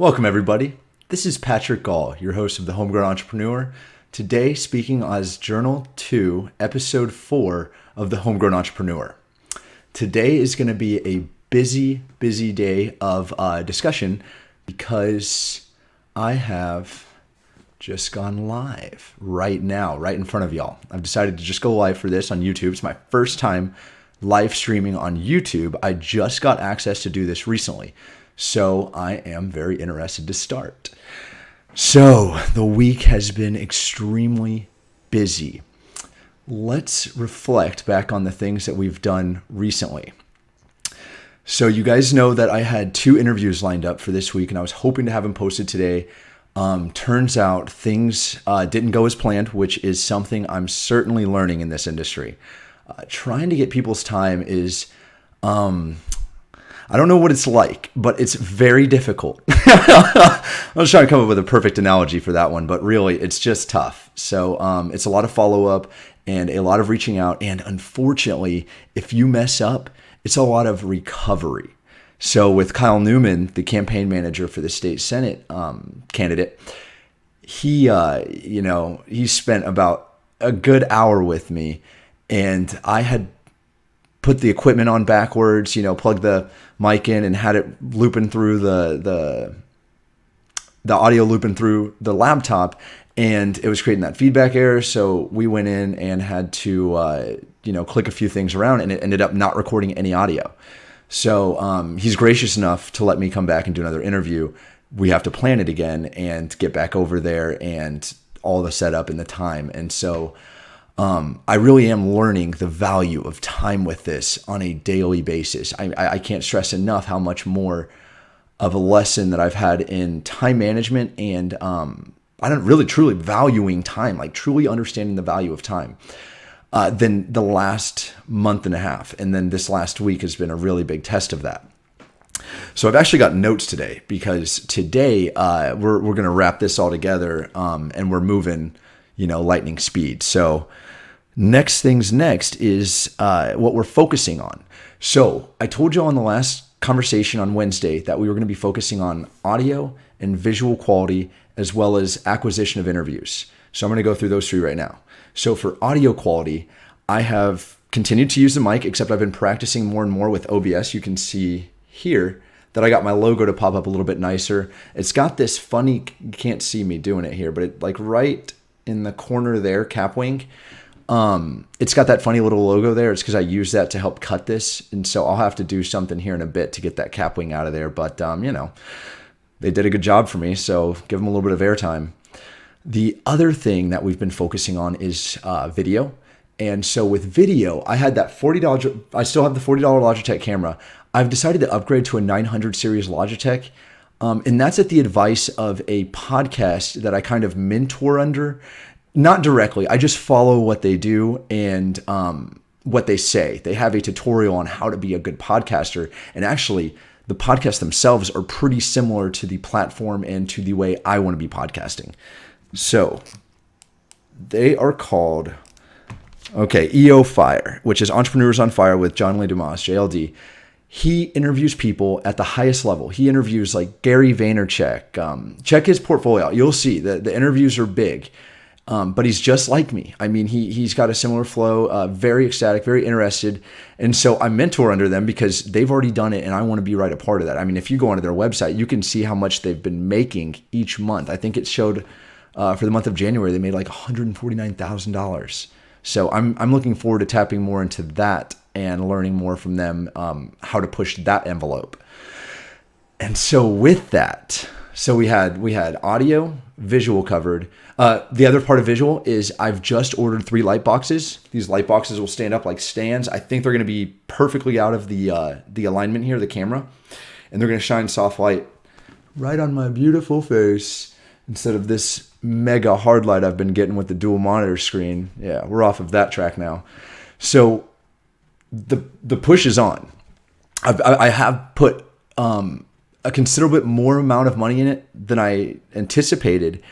Welcome, everybody. This is Patrick Gall, your host of the Homegrown Entrepreneur. Today, speaking as Journal 2, Episode 4 of the Homegrown Entrepreneur. Today is going to be a busy day of discussion because I have just gone live right now, right in front of y'all. I've decided to just go live for this on YouTube. It's my first time live streaming on YouTube. I just got access to do this recently, so I am very interested to start. So the week has been extremely busy. Let's reflect back on the things that we've done recently. So you guys know that I had 2 interviews lined up for this week, and I was hoping to have them posted today. Turns out things didn't go as planned, which is something I'm certainly learning in this industry. Trying to get people's time is, I don't know what it's like, but it's very difficult. I was trying to come up with a perfect analogy for that one, but really it's just tough. So it's a lot of follow-up and a lot of reaching out. And unfortunately, if you mess up, it's a lot of recovery. So with Kyle Newman, the campaign manager for the state Senate candidate, he spent about a good hour with me, and I had put the equipment on backwards, plugged the mic in and had it looping through the audio looping through the laptop, and it was creating that feedback error. So we went in and had to, click a few things around, and it ended up not recording any audio. So he's gracious enough to let me come back and do another interview. We have to plan it again and get back over there and all the setup and the time. And so I really am learning the value of time with this on a daily basis. I can't stress enough how much more of a lesson that I've had in time management and I don't really truly valuing time, like truly understanding the value of time. Than the last month and a half. And then this last week has been a really big test of that. So I've actually got notes today because today we're going to wrap this all together and we're moving, lightning speed. So next things next is what we're focusing on. So I told you on the last conversation on Wednesday that we were going to be focusing on audio and visual quality as well as acquisition of interviews. So I'm going to go through those 3 right now. So for audio quality, I have continued to use the mic, except I've been practicing more and more with OBS. You can see here that I got my logo to pop up a little bit nicer. It's got this funny, you can't see me doing it here, but it like right in the corner there, cap wing. It's got that funny little logo there. It's because I use that to help cut this. And so I'll have to do something here in a bit to get that cap wing out of there. But, they did a good job for me. So give them a little bit of airtime. The other thing that we've been focusing on is video. And so with video, I had that $40, I still have the $40 Logitech camera. I've decided to upgrade to a 900 series Logitech. And that's at the advice of a podcast that I kind of mentor under. Not directly, I just follow what they do and what they say. They have a tutorial on how to be a good podcaster. And actually, the podcasts themselves are pretty similar to the platform and to the way I want to be podcasting. So they are called, EO Fire, which is Entrepreneurs on Fire with John Lee Dumas, JLD. He interviews people at the highest level. He interviews like Gary Vaynerchuk. Check his portfolio out. You'll see that the interviews are big, but he's just like me. I mean, he's got a similar flow, very ecstatic, very interested. And so I mentor under them because they've already done it and I want to be right a part of that. I mean, if you go onto their website, you can see how much they've been making each month. I think it showed for the month of January, they made like $149,000. So I'm looking forward to tapping more into that and learning more from them, how to push that envelope. And so with that, we had audio, visual covered. The other part of visual is I've just ordered 3 light boxes. These light boxes will stand up like stands. I think they're going to be perfectly out of the alignment here, the camera, and they're going to shine soft light right on my beautiful face instead of this mega hard light I've been getting with the dual monitor screen. Yeah, we're off of that track now. So the push is on. I have put a considerable bit more amount of money in it than I anticipated,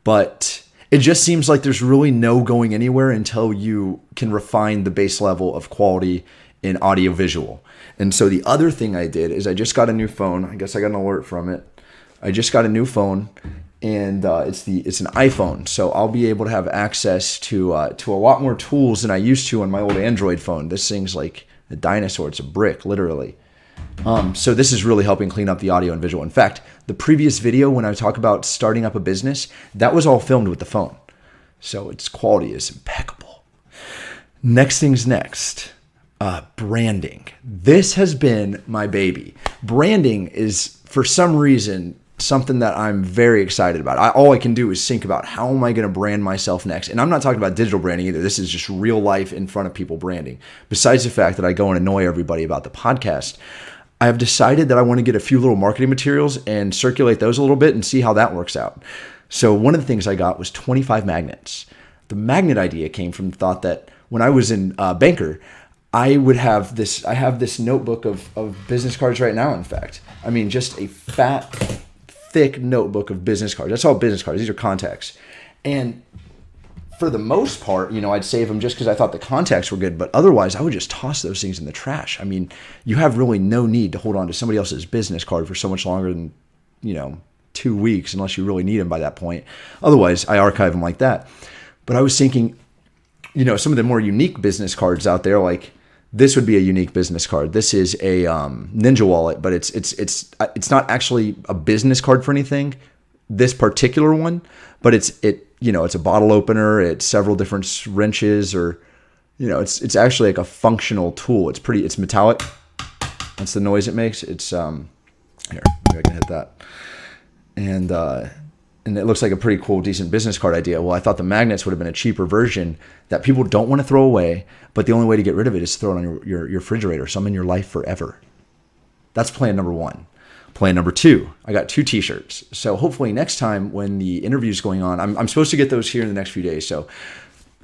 but it just seems like there's really no going anywhere until you can refine the base level of quality in audio visual. And so the other thing I did is I just got a new phone. I guess I got an alert from it. I just got a new phone, and it's an iPhone, so I'll be able to have access to a lot more tools than I used to on my old Android phone. This thing's like a dinosaur; it's a brick, literally. So this is really helping clean up the audio and visual. In fact, the previous video when I talk about starting up a business, that was all filmed with the phone, so its quality is impeccable. Next thing's next. Branding. This has been my baby. Branding is, for some reason, something that I'm very excited about. All I can do is think about how am I going to brand myself next. And I'm not talking about digital branding either. This is just real life in front of people branding. Besides the fact that I go and annoy everybody about the podcast, I have decided that I want to get a few little marketing materials and circulate those a little bit and see how that works out. So one of the things I got was 25 magnets. The magnet idea came from the thought that when I was in banker, I have this notebook of business cards right now, in fact. I mean, just a fat, thick notebook of business cards. That's all business cards. These are contacts. And for the most part, I'd save them just because I thought the contacts were good. But otherwise, I would just toss those things in the trash. I mean, you have really no need to hold on to somebody else's business card for so much longer than, 2 weeks, unless you really need them by that point. Otherwise, I archive them like that. But I was thinking, some of the more unique business cards out there, like this would be a unique business card. This is a Ninja wallet, but it's not actually a business card for anything. This particular one, but it's a bottle opener. It's several different wrenches, or it's actually like a functional tool. It's metallic. That's the noise it makes. It's here. Maybe I can hit that, and it looks like a pretty cool, decent business card idea. Well, I thought the magnets would have been a cheaper version that people don't want to throw away, but the only way to get rid of it is to throw it on your refrigerator, so I'm in your life forever. That's plan number one. Plan number two, I got 2 t-shirts. So hopefully next time when the interview's going on, I'm supposed to get those here in the next few days. So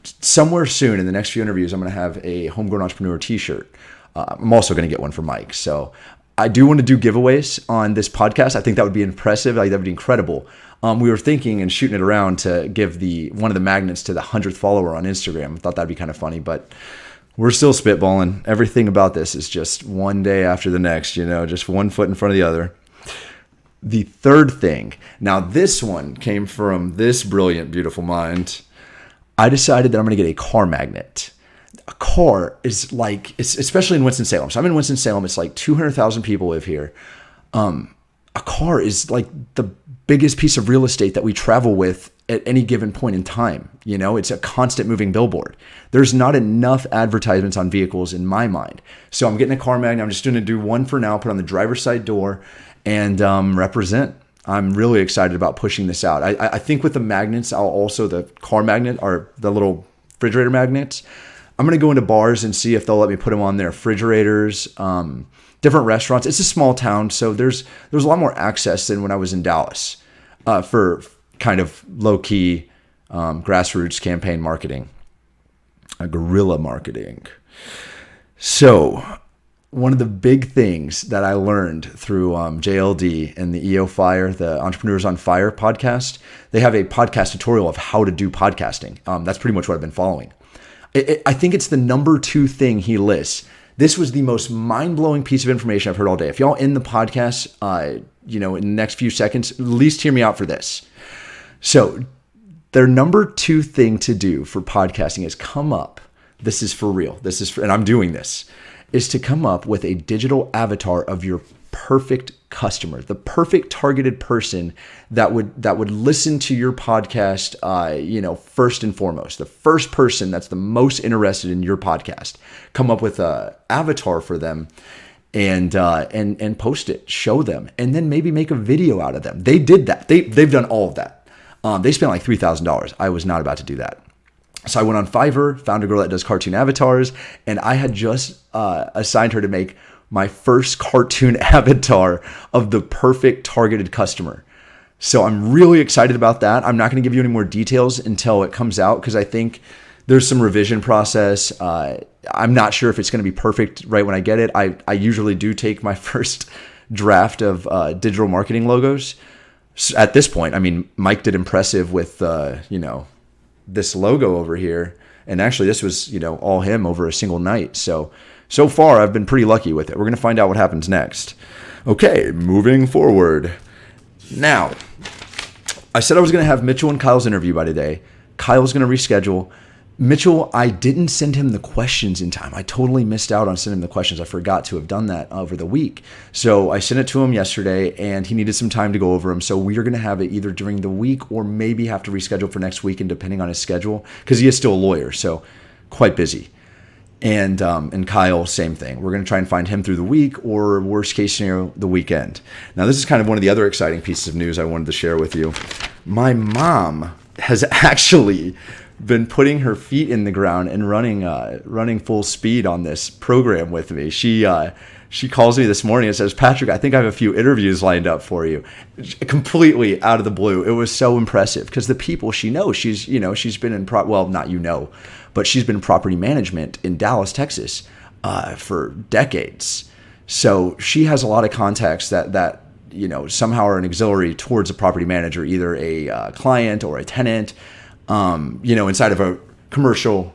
somewhere soon in the next few interviews, I'm going to have a Homegrown Entrepreneur t-shirt. I'm also going to get one for Mike. So I do want to do giveaways on this podcast. I think that would be impressive. That would be incredible. We were thinking and shooting it around to give one of the magnets to the 100th follower on Instagram. I thought that'd be kind of funny, but we're still spitballing. Everything about this is just one day after the next, just one foot in front of the other. The third thing, now this one came from this brilliant, beautiful mind. I decided that I'm going to get a car magnet. A car is like, especially in Winston-Salem. So I'm in Winston-Salem. It's like 200,000 people live here. A car is like the biggest piece of real estate that we travel with at any given point in time. It's a constant moving billboard. There's not enough advertisements on vehicles in my mind. So I'm getting a car magnet. I'm just going to do one for now, put on the driver's side door, and represent. I'm really excited about pushing this out. I think with the magnets, the car magnet or the little refrigerator magnets, I'm going to go into bars and see if they'll let me put them on their refrigerators, different restaurants. It's a small town, so there's a lot more access than when I was in Dallas for kind of low-key grassroots campaign marketing, guerrilla marketing. So one of the big things that I learned through JLD and the EO Fire, the Entrepreneurs on Fire podcast, they have a podcast tutorial of how to do podcasting. That's pretty much what I've been following. I think it's the number 2 thing he lists. This was the most mind-blowing piece of information I've heard all day. If y'all end the podcast, in the next few seconds, at least hear me out for this. So their number 2 thing to do for podcasting is come up. This is for real. And I'm doing this. Is to come up with a digital avatar of your perfect customer, the perfect targeted person that would listen to your podcast, first and foremost, the first person that's the most interested in your podcast. Come up with a avatar for them and post it, show them, and then maybe make a video out of them. They did that. They've done all of that. They spent like $3,000. I was not about to do that. So I went on Fiverr, found a girl that does cartoon avatars, and I had just assigned her to make my first cartoon avatar of the perfect targeted customer. So I'm really excited about that. I'm not going to give you any more details until it comes out because I think there's some revision process. I'm not sure if it's going to be perfect right when I get it. I usually do take my first draft of digital marketing logos. So at this point, I mean, Mike did impressive with, this logo over here. And actually this was, all him over a single night. So far I've been pretty lucky with it. We're going to find out what happens next. Okay, moving forward. Now, I said I was going to have Mitchell and Kyle's interview by today. Kyle's going to reschedule. Mitchell, I didn't send him the questions in time. I totally missed out on sending him the questions. I forgot to have done that over the week. So I sent it to him yesterday, and he needed some time to go over them. So we are going to have it either during the week or maybe have to reschedule for next week, and depending on his schedule, because he is still a lawyer, so quite busy. And Kyle, same thing. We're going to try and find him through the week, or worst case scenario, the weekend. Now, this is kind of one of the other exciting pieces of news I wanted to share with you. My mom has actually been putting her feet in the ground and running full speed on this program with me. She calls me this morning and says, "Patrick, I think I have a few interviews lined up for you." Completely out of the blue. It was so impressive because the people she knows, she's been in but she's been in property management in Dallas, Texas, for decades. So she has a lot of contacts that somehow are an auxiliary towards a property manager, either a client or a tenant, inside of a commercial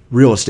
real estate